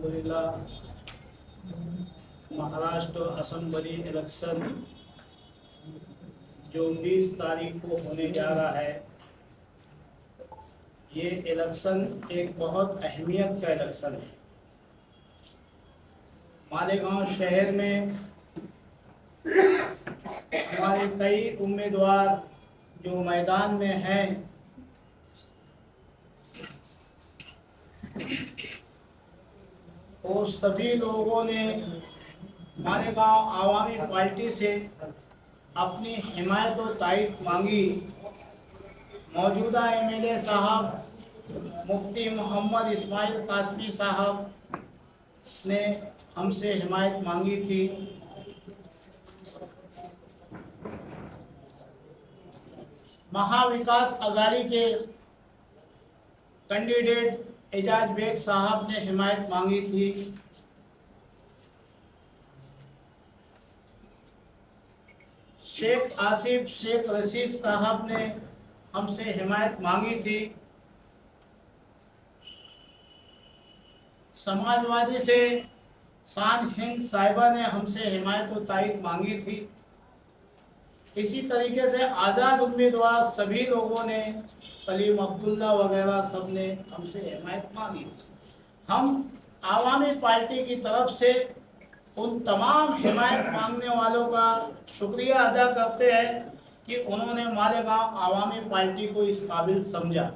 अल्हम्दुलिल्लाह Maharashtra assembly election जो 20 तारीख को होने जा रहा है, ये इलेक्शन एक बहुत अहमियत का इलेक्शन है। मालेगांव शहर में हमारे कई उम्मीदवार जो मैदान में हैं, वो सभी लोगों ने मालेगांव आवामी पार्टी से अपनी हिमायत और तायद मांगी। मौजूदा एमएलए साहब मुफ्ती मोहम्मद इस्माइल कासमी साहब ने हमसे हिमायत मांगी थी। महाविकास अघाड़ी के कैंडिडेट एजाज बेग साहब ने हिमायत मांगी थी। शेख आसिफ शेख रशीद साहब ने हमसे हिमायत मांगी थी। समाजवादी से शान हिंद साहिबा ने हमसे हिमायत और तायद मांगी थी। इसी तरीके से आज़ाद उम्मीदवार सभी लोगों ने, कलीम अब्दुल्ला वगैरह सब ने हमसे हिमायत मांगी। हम आवामी पार्टी की तरफ से उन तमाम हिमायत मांगने वालों का शुक्रिया अदा करते हैं कि उन्होंने मालेगांव आवामी पार्टी को इस काबिल समझा।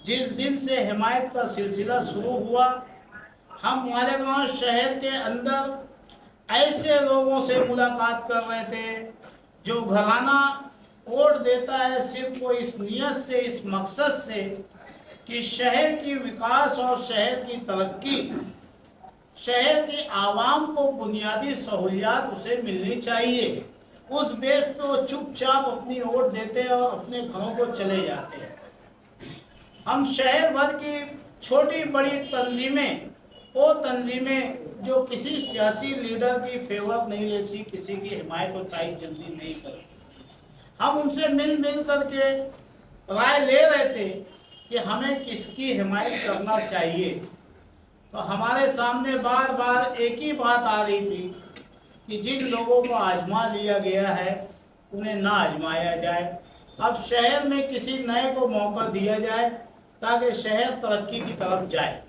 जिस दिन से हिमायत का सिलसिला शुरू हुआ, हम मालेगांव शहर के अंदर ऐसे लोगों से मुलाकात कर रहे थे जो घराना वोट देता है सिर्फ वो इस नियत से, इस मकसद से कि शहर की विकास और शहर की तरक्की, शहर की आवाम को बुनियादी सहूलियात उसे मिलनी चाहिए। उस बेस पे वो चुपचाप अपनी वोट देते हैं और अपने घरों को चले जाते हैं। हम शहर भर की छोटी बड़ी तंजीमें, वो तंजीमें जो किसी सियासी लीडर की फेवर नहीं लेती, किसी की हिमायत और तायद जल्दी नहीं करती, हम उनसे मिल करके राय ले रहे थे कि हमें किसकी हिमायत करना चाहिए। तो हमारे सामने बार बार एक ही बात आ रही थी कि जिन लोगों को आजमा लिया गया है उन्हें ना आजमाया जाए। अब शहर में किसी नए को मौका दिया जाए ताकि शहर तरक्की की तरफ जाए।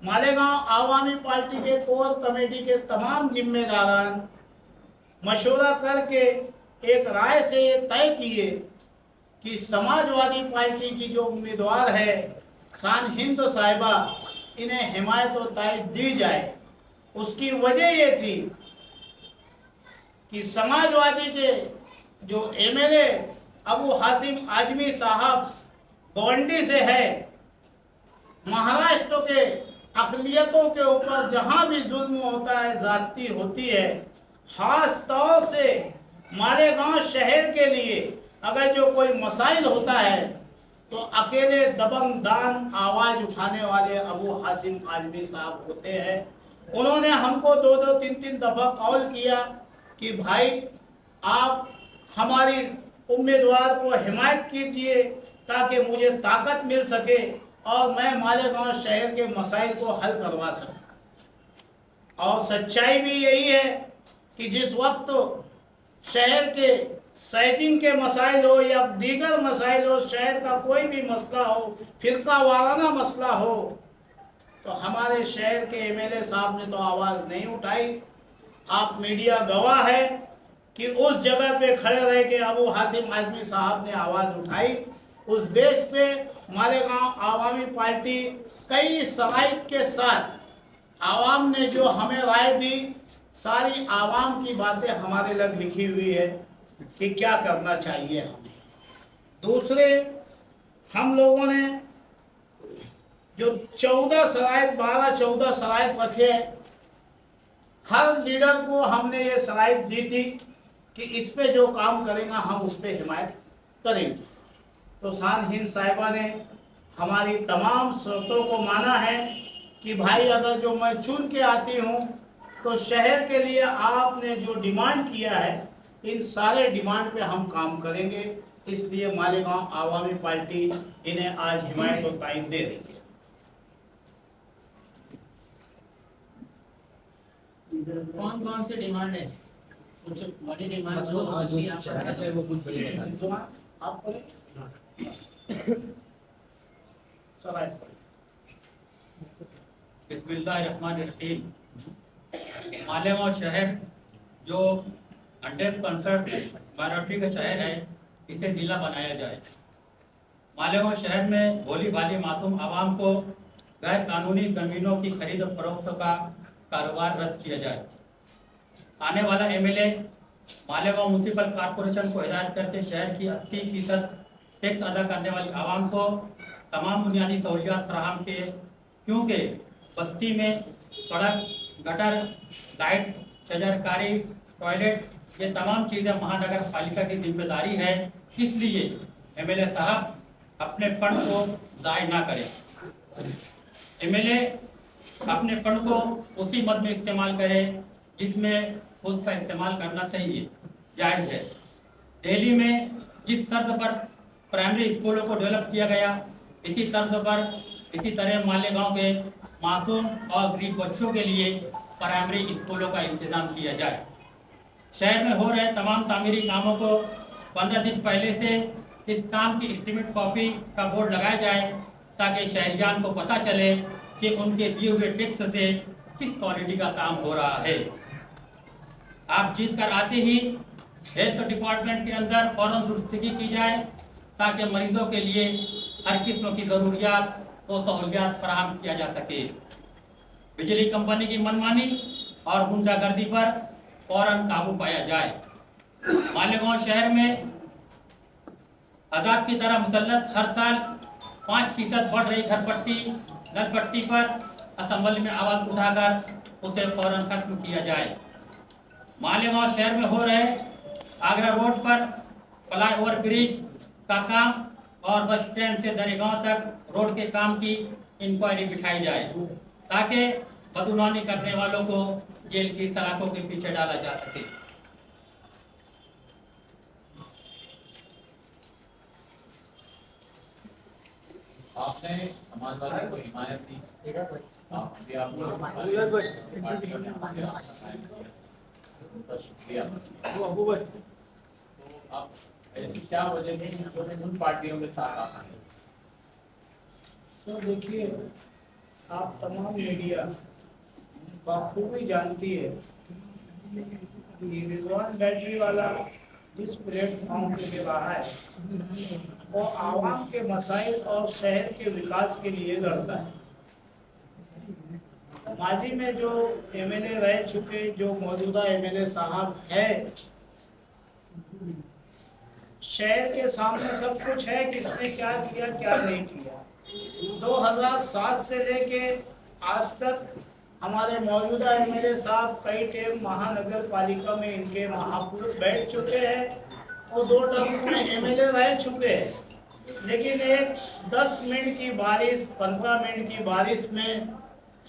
मालेगांव आवामी पार्टी के कोर कमेटी के तमाम जिम्मेदारान मशवरा करके एक राय से ये तय किए कि समाजवादी पार्टी की जो उम्मीदवार है शान हिंद साहिबा, इन्हें हिमायत और तायद दी जाए। उसकी वजह ये थी कि समाजवादी के जो एमएलए अबू हासिम आजमी साहब गवंडी से है, महाराष्ट्र के अक़लियतों के ऊपर जहाँ भी जुल्म होता है, ज़्यादती होती है, ख़ास तौर से मालेगांव शहर के लिए अगर जो कोई मसाइल होता है तो अकेले दबंगदान आवाज़ उठाने वाले अबू हासिम आजमी साहब होते हैं। उन्होंने हमको 2-2, 3-3 दफ़ा कॉल किया कि भाई आप हमारी उम्मीदवार को हिमायत कीजिए ताकि मुझे ताकत मिल सके और मैं मालेगांव शहर के मसाइल को हल करवा सकूं। और सच्चाई भी यही है कि जिस वक्त शहर के सैजिंग के मसाइल हो या दीगर मसाइल हो, शहर का कोई भी मसला हो, फिरका वाराना मसला हो, तो हमारे शहर के एमएलए साहब ने तो आवाज़ नहीं उठाई। आप मीडिया गवाह है कि उस जगह पे खड़े रह के अबू हासिम आजमी साहब ने आवाज़ उठाई। उस बेस पे मालेगांव आवामी पार्टी कई शराइत के साथ आवाम ने जो हमें राय दी, सारी आवाम की बातें हमारे लग लिखी हुई है कि क्या करना चाहिए हमें। दूसरे, हम लोगों ने जो 12 शराइत रखे, हर लीडर को हमने ये शराइत दी थी कि इस पे जो काम करेगा हम उस पे हिमायत करेंगे। तो शान हिंद साहिबा ने हमारी तमाम शर्तों को माना है कि भाई अगर जो मैं चुन के आती हूँ तो शहर के लिए आपने जो डिमांड किया है, इन सारे डिमांड पे हम काम करेंगे। इसलिए मालेगांव आवामी पार्टी इन्हें आज हिमायत और तायद दे देगी। कौन कौन से डिमांड है? कुछ बड़ी डिमांड जो वो कुछ बड़ी बता दें। आप बोले सवाल बिस्मिल्लाहिर्रहमानिर्रहीम। मालेगांव शहर जो 100% माइनॉरिटी का शहर है, इसे ज़िला बनाया जाए। मालेगांव शहर में भोली भाली मासूम आवाम को गैर कानूनी ज़मीनों की खरीद और फरोख्त का कारोबार रद्द किया जाए। आने वाला एमएलए मालेगांव म्यूनसिपल कॉरपोरेशन को हिदायत करके शहर की 80% टैक्स अदा करने वाली आवाम को तमाम बुनियादी सहूलियात फराहम किए, क्योंकि बस्ती में सड़क, गटर, लाइट, शजरकारी, टॉयलेट, ये तमाम चीज़ें महानगर पालिका की जिम्मेदारी है। इसलिए एमएलए साहब अपने फंड को ज़ाय ना करें। एमएलए अपने फंड को उसी मद में इस्तेमाल करें जिसमें उसका इस्तेमाल करना सही है, जायज़ है। दिल्ली में जिस तर्ज पर प्राइमरी स्कूलों को डेवलप किया गया, इसी तर्ज पर इसी तरह मालेगांव के मासूम और गरीब बच्चों के लिए प्राइमरी स्कूलों का इंतज़ाम किया जाए। शहर में हो रहे तमाम तामीरी कामों को 15 दिन पहले से इस काम की एस्टीमेट कॉपी का बोर्ड लगाया जाए, ताकि शहरियान को पता चले कि उनके दिए हुए टैक्स से किस क्वालिटी का काम हो रहा है। आप जीत कर आते ही हेल्थ डिपार्टमेंट के अंदर फौरन दुरुस्ती की जाए, ताकि मरीजों के लिए हर किस्म की ज़रूरियात और सहूलियात फराहम किया जा सके। बिजली कंपनी की मनमानी और गुंडागर्दी पर फौरन काबू पाया जाए। मालेगांव शहर में अजाब की तरह मुसल्लत हर साल 5% बढ़ रही घरपट्टी, नलपट्टी पर असेंबली में आवाज़ उठाकर उसे फौरन खत्म किया जाए। मालेगांव शहर में हो रहे आगरा रोड पर फ्लाईओवर ब्रिज का काम और बस स्टैंड से दरेगांव तक रोड के काम की इंक्वायरी बिठाई जाए, ताकि बदगुमानी करने वालों को जेल की सलाखों के पीछे डाला जा सके। आपने समाजवादी को हिमायत दी, अभी आपने पार्टियों ने हमसे साइन किया, उनका शुक्रिया। तो आप ऐसी क्या वजह थी जो उन पार्टियों के साथ आप आए? तो देखिए, आप तमाम मीडिया बखूबी जानती है कि रिजवान बैटरी वाला जिस प्लेटफॉर्म पे ले रहा है वो आवाम के मसाइल और शहर के विकास के लिए लड़ता है। माजी में जो एमएलए रह चुके, जो मौजूदा एमएलए साहब है, शहर के सामने सब कुछ है कि इसने क्या किया क्या नहीं किया। 2007 से लेके आज तक हमारे मौजूदा एमएलए साहब कई टाइम महानगर पालिका में इनके महापुरुष बैठ चुके हैं और 2 टर्म में एमएलए रह चुके हैं, लेकिन एक 10 मिनट की बारिश, 15 मिनट की बारिश में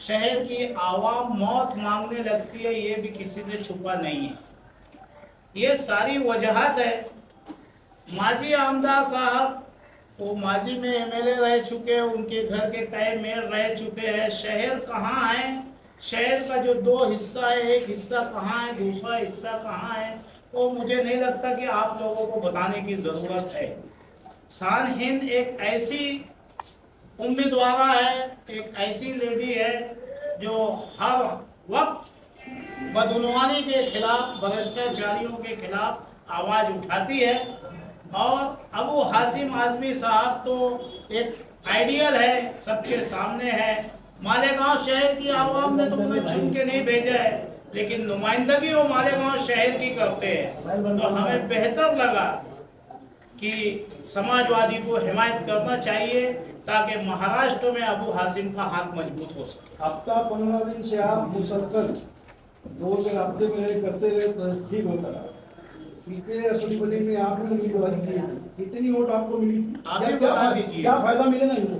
शहर की आवाम मौत मांगने लगती है, ये भी किसी से छुपा नहीं है। ये सारी वजहत है। माजी आमदार साहब वो माजी में एमएलए रह चुके हैं, उनके घर के कई मेयर रह चुके हैं। शहर कहाँ है, शहर का जो 2 हिस्सा है, एक हिस्सा कहाँ है, दूसरा हिस्सा कहाँ है, वो मुझे नहीं लगता कि आप लोगों को बताने की ज़रूरत है। शान हिंद एक ऐसी उम्मीदवार है, एक ऐसी लेडी है जो हर वक्त बदगुमानी के खिलाफ, भ्रष्टाचारियों के खिलाफ आवाज़ उठाती है। और अबू हाशिम आज़मी साहब तो एक आइडियल है, सबके सामने है। मालेगांव शहर की आवाम ने तो उन्हें चुन के नहीं भेजा है, लेकिन नुमाइंदगी वो मालेगांव शहर की करते हैं। तो हमें बेहतर लगा कि समाजवादी को हिमायत करना चाहिए, ताकि महाराष्ट्र में अबू हाशिम का हाथ मजबूत हो सके। हफ्ता 15 दिन से आप मुसलसल रोज के रास्ते में करते रहे तो ठीक होता रहा। पिछले असेंबली में आपने उम्मीदवारी की, कितनी वोट आपको मिली? आप ही बता दीजिए, क्या फायदा मिलेगा इनको?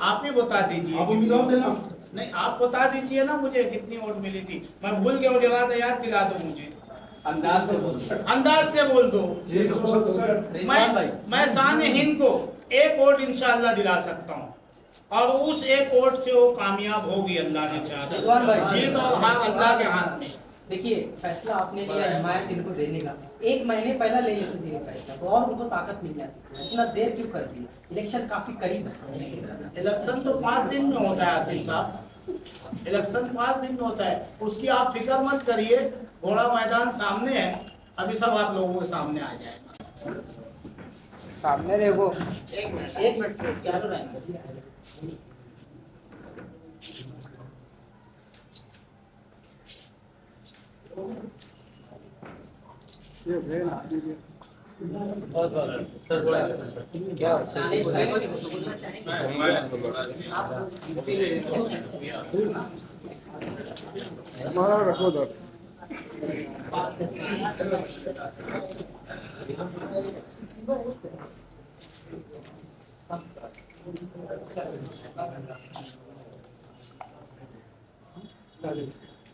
आप ही बता दीजिए। आप उम्मीदवार देना। नहीं, आप बता दीजिए ना मुझे कितनी वोट मिली थी। मैं भूल गया हूँ, जगह से याद दिला दो मुझे। अंदाज से बोल। अंदाज से बोल दो। मैं शान हिंद को 1 वोट इंशाल्लाह दिला सकता हूँ, और उस 1 वोट से वो कामयाब होगी, अल्लाह ने चाहा। जीत और हार अल्लाह के हाथ में। देखिए फैसला आपने लिया हिमायत इनको देने का, 1 महीने पहले ले लेते थे ये फैसला तो और उनको ताकत मिल जाती। इतना देर क्यों कर दी? इलेक्शन काफी करीब है। इलेक्शन तो 5 दिन में होता है आसिफ साहब, इलेक्शन 5 दिन में होता है, उसकी आप फिक्र मत करिए। घोड़ा मैदान सामने है, अभी सब आप लोगों के सामने आ जाएगा। सामने देखो, एक मिनट क्या हो रहा है?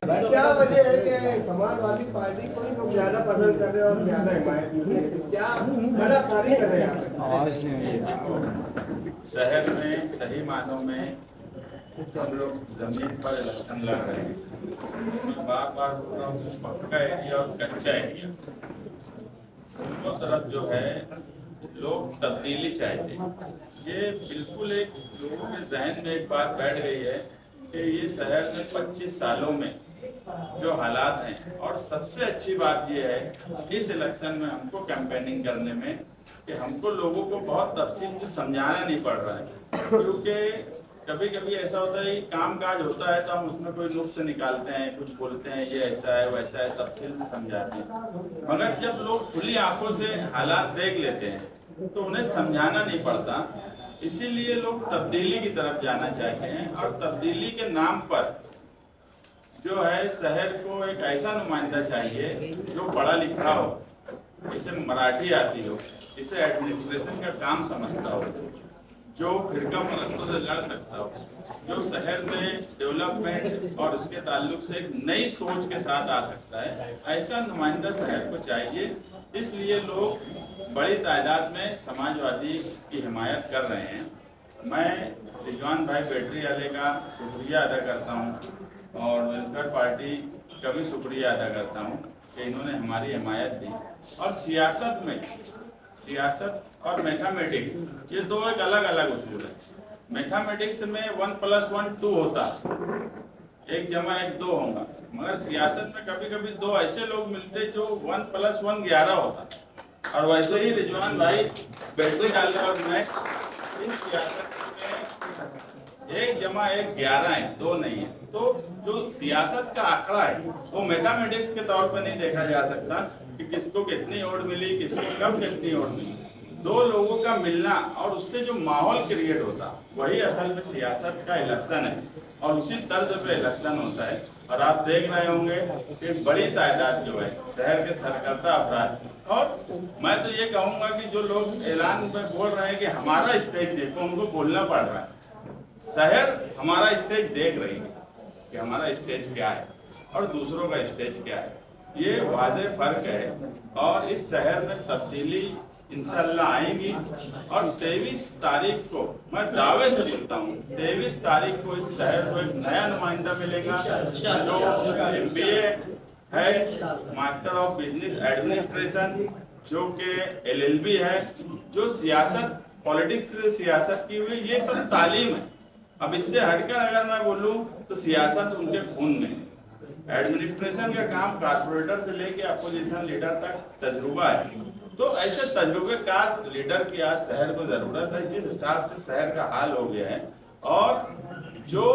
क्या वजह है कि समाजवादी पार्टी को ही लोग ज्यादा पसंद कर रहे हैं और ज्यादा हिमायत कर रहे हैं? क्या गलतकारी कर रहे हैं यहाँ पे? शहर में सही मानों में हम लोग जमीन पर इलेक्शन लड़ रहे हैं। बार बार बोल रहा हूँ, पक्का एरिया और कच्चा एरिया दोनों तरफ जो है लोग तब्दीली चाहते हैं। ये बिल्कुल एक लोगों के जहन में एक बात बैठ गई है कि ये शहर में 25 सालों में जो हालात हैं, और सबसे अच्छी बात ये है इस इलेक्शन में हमको कैंपेनिंग करने में कि हमको लोगों को बहुत तफसील से समझाना नहीं पड़ रहा है। क्योंकि कभी कभी ऐसा होता है कि काम काज होता है तो हम उसमें कोई नुक्स निकालते हैं, कुछ बोलते हैं ये ऐसा है वैसा है, तफसील से समझाते हैं। मगर जब लोग खुली आंखों से हालात देख लेते हैं तो उन्हें समझाना नहीं पड़ता। इसीलिए लोग तब्दीली की तरफ जाना चाहते हैं, और तब्दीली के नाम पर जो है शहर को एक ऐसा नुमाइंदा चाहिए जो पढ़ा लिखा हो, जिसे मराठी आती हो, जिसे एडमिनिस्ट्रेशन का काम समझता हो, जो फिरका परस्तों से लड़ सकता हो, जो शहर में डेवलपमेंट और उसके ताल्लुक से एक नई सोच के साथ आ सकता है। ऐसा नुमाइंदा शहर को चाहिए। इसलिए लोग बड़ी तादाद में समाजवादी की हिमायत कर रहे हैं। मैं रिजवान भाई बैटरी वाले का शुक्रिया अदा करता हूं और वेलफेयर पार्टी का भी शुक्रिया अदा करता हूं कि इन्होंने हमारी हिमायत दी। और सियासत और मैथमेटिक्स ये दो एक अलग अलग उसूल है। मैथमेटिक्स में 1 + 1 2 होता, 1 + 1 2 होगा, मगर सियासत में कभी कभी दो ऐसे लोग मिलते जो 1 + 1 11 होता। और वैसे ही रिजवान भाई बैटरी डालने और मैं इन सियासत में 1 + 1 11 है, 2 नहीं है। तो जो सियासत का आंकड़ा है वो मैथमेटिक्स के तौर पर नहीं देखा जा सकता कि किसको कितनी वोट मिली, किसको कब कितनी वोट मिली। दो लोगों का मिलना और उससे जो माहौल क्रिएट होता वही असल में सियासत का इलेक्शन है, और उसी तर्ज पे इलेक्शन होता है। और आप देख रहे होंगे कि बड़ी तादाद जो है शहर के सरकर्ता अफराद, और मैं तो ये कहूँगा कि जो लोग ऐलान में बोल रहे हैं कि हमारा स्टेज देखो, उनको बोलना पड़ रहा है शहर हमारा स्टेज देख रही है कि हमारा स्टेज क्या है और दूसरों का स्टेज क्या है। ये वाज़ेह फर्क है, और इस शहर में तब्दीली इंशाल्लाह आएंगी। और 23 तारीख को मैं दावे से बोलता हूँ, 23 तारीख को इस शहर को एक नया नुमाइंदा मिलेगा जो MBA है, मास्टर ऑफ बिजनेस एडमिनिस्ट्रेशन, जो कि LLB है, जो सियासत पॉलिटिक्स से सियासत की हुई, ये सब तालीम है। अब इससे हटकर अगर मैं बोलूँ तो सियासत उनके खून में है। एडमिनिस्ट्रेशन का काम कारपोरेटर से लेके अपोजिशन लीडर तक तजुर्बा है। तो ऐसे तजुर्बेकार लीडर की आज शहर को जरूरत है। जिस हिसाब से शहर का हाल हो गया है, और जो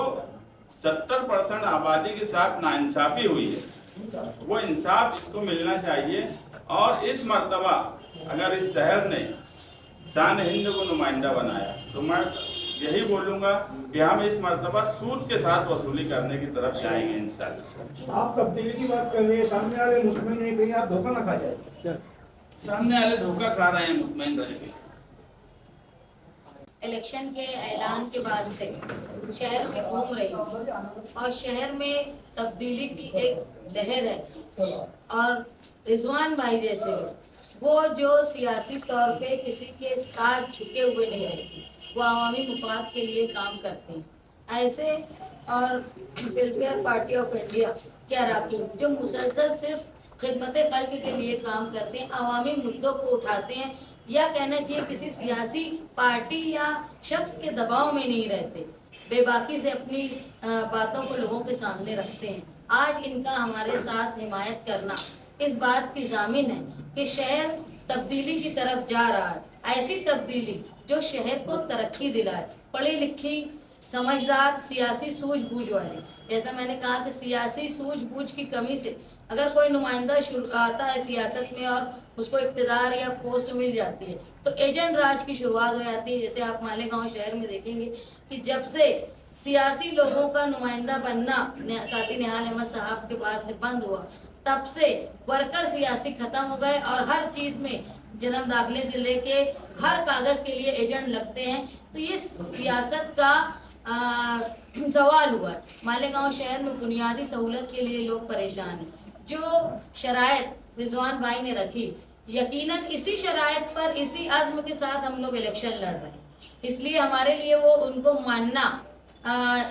70% आबादी के साथ नाइंसाफी हुई है, वो इंसाफ इसको मिलना चाहिए। और इस मर्तबा अगर इस शहर ने शान हिंद को नुमाइंदा बनाया तो मैं यही बोलूँगा कि हम इस मर्तबा सूद के साथ वसूली करने की तरफ जाएंगे इंशाल्लाह। आप तब्दीली की बात कर रहे हैं, सामने वाले मुतमिन नहीं, कहीं आप धोखा ना खा जाए। सामने वाले धोखा खा रहे हैं, मुतमईन रहेंगे। इलेक्शन के ऐलान के बाद से शहर में घूम रही हूँ और शहर में तब्दीली की एक लहर है। और रिजवान भाई जैसे लोग, वो जो सियासी तौर पे किसी के साथ झुके हुए नहीं रहते, वो अवामी मुफाद के लिए काम करते हैं। ऐसे और वेलफेयर पार्टी ऑफ इंडिया के अरकान जो मुसलसल सिर्फ खिदमत खल्क के लिए काम करते हैं, अवामी मुद्दों को उठाते हैं, या कहना चाहिए किसी सियासी पार्टी या शख्स के दबाव में नहीं रहते, बेबाकी से अपनी बातों को लोगों के सामने रखते हैं। आज इनका हमारे साथ हिमायत करना इस बात की जामिन है कि शहर तब्दीली की तरफ जा रहा है, ऐसी तब्दीली जो शहर को तरक्की दिलाए, पढ़ी लिखी समझदार सियासी सूझबूझ वाली। जैसा मैंने कहा कि सियासी सूझबूझ की कमी से अगर कोई नुमाइंदा आता है सियासत में और उसको इक़्तिदार या पोस्ट मिल जाती है तो एजेंट राज की शुरुआत हो जाती है। जैसे आप मालेगांव शहर में देखेंगे कि जब से सियासी लोगों का नुमाइंदा बनना साथी निहाल अहमद साहब के पास से बंद हुआ, तब से वर्कर सियासी खत्म हो गए और हर चीज़ में जन्म दाखिले से लेके हर कागज़ के लिए एजेंट लगते हैं। तो ये सियासत का सवाल हुआ है। मालेगांव शहर में बुनियादी सहूलत के लिए लोग परेशान हैं। जो शराइत रिजवान भाई ने रखी, यकीनन इसी शराइत पर इसी अज़्म के साथ हम लोग इलेक्शन लड़ रहे हैं, इसलिए हमारे लिए वो उनको मानना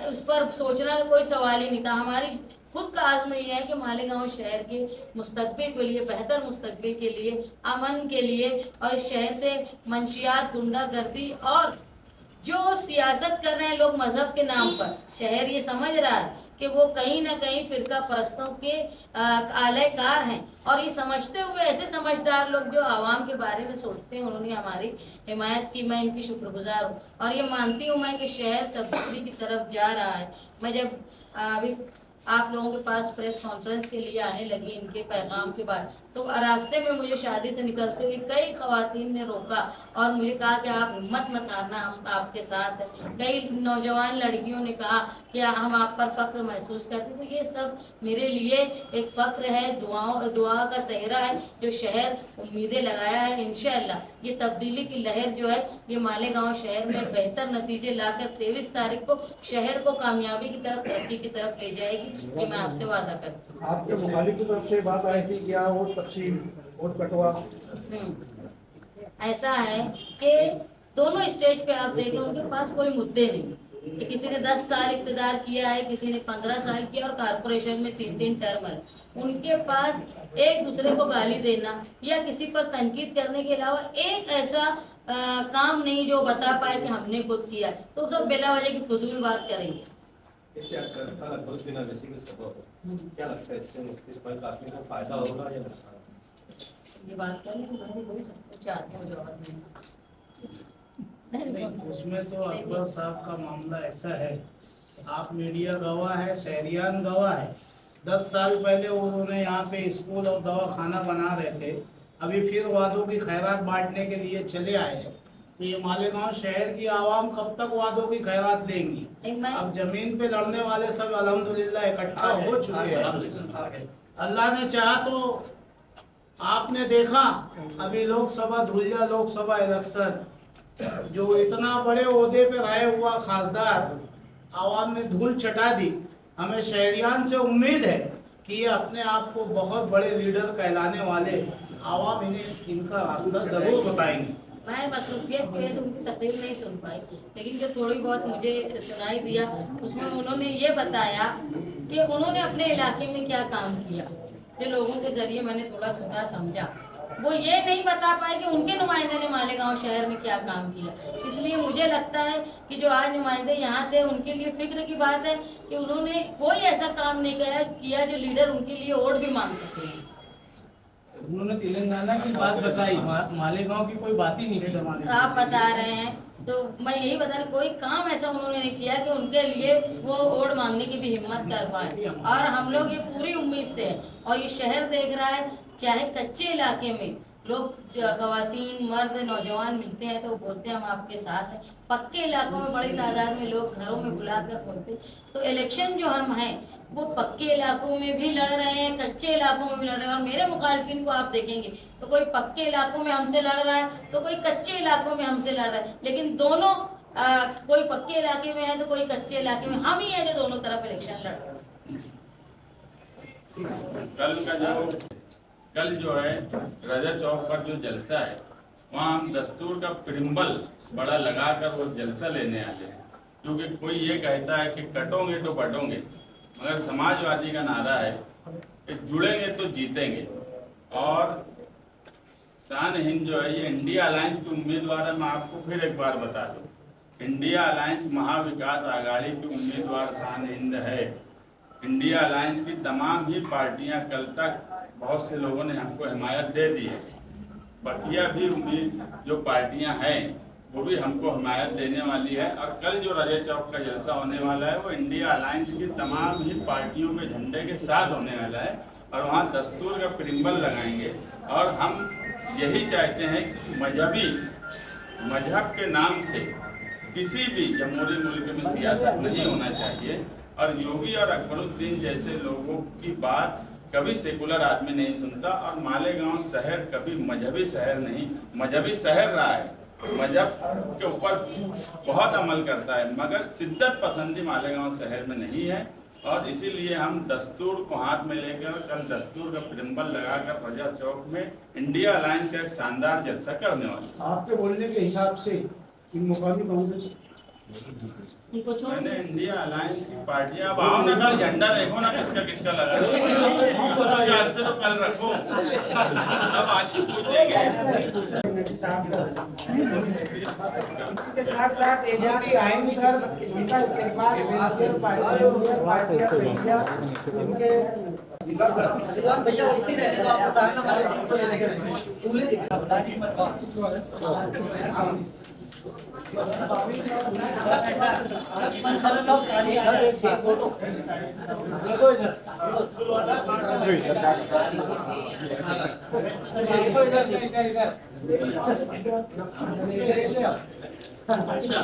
उस पर सोचना कोई सवाल ही नहीं था। हमारी खुद का आज़्म यह है कि मालेगांव शहर के मुस्तकबिल के लिए, बेहतर मुस्तकबिल के लिए, अमन के लिए और इस शहर से मंशियात, गुंडागर्दी और जो सियासत कर रहे हैं लोग मजहब के नाम पर, शहर ये समझ रहा है कि वो कहीं ना कहीं फिरका परस्तों के आलेकार हैं। और ये समझते हुए ऐसे समझदार लोग जो आवाम के बारे में सोचते हैं, उन्होंने हमारी हिमायत की, मैं इनकी शुक्रगुजार हूँ। और ये मानती हूँ मैं कि शहर तब्दीली की तरफ जा रहा है। मैं जब अभी आप लोगों के पास प्रेस कॉन्फ्रेंस के लिए आने लगी इनके पैगाम के बाद, तो रास्ते में मुझे शादी से निकलते हुए कई ख़वातीन ने रोका और मुझे कहा कि आप हिम्मत मत हारना, हम आपके साथ हैं। कई नौजवान लड़कियों ने कहा कि हम आप पर फ़ख्र महसूस करते हैं। तो ये सब मेरे लिए एक फ़ख्र है, दुआ का सहरा है जो शहर उम्मीदें लगाया है। इंशाअल्लाह ये तब्दीली की लहर जो है ये मालेगांव शहर में बेहतर नतीजे लाकर 23 तारीख को शहर को कामयाबी की तरफ, तरक्की की तरफ ले जाएगी, ये मैं आपसे वादा करती हूँ। आपके मुखालिफ की तरफ से बात आई थी क्या वोट तकसीम, वोट कटवा? ऐसा है कि दोनों स्टेज पे आप देख लो, उनके पास कोई मुद्दे नहीं कि किसी ने 10 साल इक़्तिदार किया है, किसी ने 15 साल किया और कारपोरेशन में 3-3 टर्म है। उनके पास एक दूसरे को गाली देना या किसी पर तनकीद करने के अलावा एक ऐसा काम नहीं जो बता पाए कि हमने खुद किया है। तो सब बेला वजह की फजूल बात करेंगे। इससे क्या लगता है इससे इस पर काफी को फायदा होगा या नुकसान? ये बात करने को मैं भी बहुत चाहती हूँ जवाब नहीं, उसमें तो अकबर साहब का मामला ऐसा है, आप मीडिया गवाह है, शहरियान गवाह है। 10 साल पहले उन्होंने यहाँ पे स्कूल और दवाखाना बना रहे थे, अभी फिर वादों की खैरात बांटने के लिए चले आए हैं। तो ये मालेगांव शहर की आवाम कब तक वादों की खैरात लेंगी? अब जमीन पे लड़ने वाले सब अल्हम्दुलिल्लाह इकट्ठा हो चुके हैं। अल्लाह ने चाहा तो आपने देखा अभी लोकसभा, धुलिया लोकसभा इलेक्शन, जो इतना बड़े ओहदे पे रहे हुआ खासदार आवाम ने धूल चटा दी। हमें शहरियान से उम्मीद है कि ये अपने आप को बहुत बड़े लीडर कहलाने वाले आवाम इन्हें इनका रास्ता ज़रूर बताएंगे। मैं मसरूफियत की वजह से उनकी तकरीर नहीं सुन पाई, लेकिन जो थोड़ी बहुत मुझे सुनाई दिया उसमें उन्होंने ये बताया कि उन्होंने अपने इलाके में क्या काम किया। जो लोगों के ज़रिए मैंने थोड़ा सुना समझा, वो ये नहीं बता पाए कि उनके नुमाइंदे ने मालेगांव शहर में क्या काम किया। इसलिए मुझे लगता है कि जो आज नुमाइंदे यहाँ थे उनके लिए फिक्र की बात है कि उन्होंने कोई ऐसा काम नहीं किया जो लीडर उनके लिए वोट भी मांग सके। उन्होंने तेलंगाना की बात बताई, मालेगांव की कोई बात ही नहीं की। आप बता रहे हैं तो मैं यही बता रही, कोई काम ऐसा उन्होंने नहीं किया कि उनके लिए वो वोट मांगने की भी हिम्मत कर पाए। और हम लोग ये पूरी उम्मीद से है, और ये शहर देख रहा है, चाहे कच्चे इलाके में लोग ख़वातीन, मर्द, नौजवान मिलते हैं तो वो बोलते हैं हम आपके साथ हैं। पक्के इलाकों में बड़ी तादाद में लोग घरों में बुलाकर बोलते। तो इलेक्शन जो हम हैं वो पक्के इलाकों में भी लड़ रहे हैं, कच्चे इलाकों में भी लड़ रहे हैं। और मेरे मुखालिफिन को आप देखेंगे तो कोई पक्के इलाकों में हमसे लड़ रहा है तो कोई कच्चे इलाकों में हमसे लड़ रहा है, लेकिन दोनों कोई पक्के इलाके में है तो कोई कच्चे इलाके में, हम ही हैं जो दोनों तरफ इलेक्शन लड़ रहे हैं। कल जो है रजा चौक पर जो जलसा है वहाँ हम दस्तूर का प्रिम्बल बड़ा लगाकर वो जलसा लेने आए हैं। क्योंकि कोई ये कहता है कि कटोगे तो बटोगे, मगर समाजवादी का नारा है कि जुड़ेंगे तो जीतेंगे। और शान हिंद जो है ये इंडिया अलायंस की उम्मीदवार है। मैं आपको फिर एक बार बता दूं, इंडिया अलायंस महाविकास आघाड़ी की उम्मीदवार शान हिंद है। इंडिया अलायंस की तमाम ही पार्टियां कल तक बहुत से लोगों ने हमको हिमायत दे दी है, बकिया भी उम्मीद जो पार्टियां हैं वो भी हमको हिमायत देने वाली है। और कल जो रजत चौक का जलसा होने वाला है वो इंडिया अलायंस की तमाम ही पार्टियों के झंडे के साथ होने वाला है और वहाँ दस्तूर का प्रिम्बल लगाएंगे। और हम यही चाहते हैं कि मजहब के नाम से किसी भी जमहूरी मुल्क में सियासत नहीं होना चाहिए। और योगी और अकबरुद्दीन जैसे लोगों की बात कभी सेकुलर आदमी नहीं सुनता। और मालेगांव शहर कभी मजहबी शहर नहीं, मजहबी शहर रहा है, मजहब के ऊपर बहुत अमल करता है, मगर शिद्दत पसंदी मालेगांव शहर में नहीं है। और इसीलिए हम दस्तूर को हाथ में लेकर कल दस्तूर का प्रिम्बल लगाकर रजत चौक में इंडिया अलायंस का एक शानदार जलसा करने वाले हैं। आपके बोलने के हिसाब से इन मुकामी कांग्रेस उनको छोड़ मैंने इंडिया अलायंस की पार्टियां अब आओ ना, कल झंडा देखो ना किसका किसका लगा है। तो कल रखो, अब आज ही पूछ देंगे। के साथ साथ एजाज शाहीन सर उनका इस्तेमाल वेलफेयर पार्टी ऑफ इंडिया इनके रिजवान भैया इसी रहने दो, आप बताना हमारे सबको लेने के पूरे दिख सब फोटो अच्छा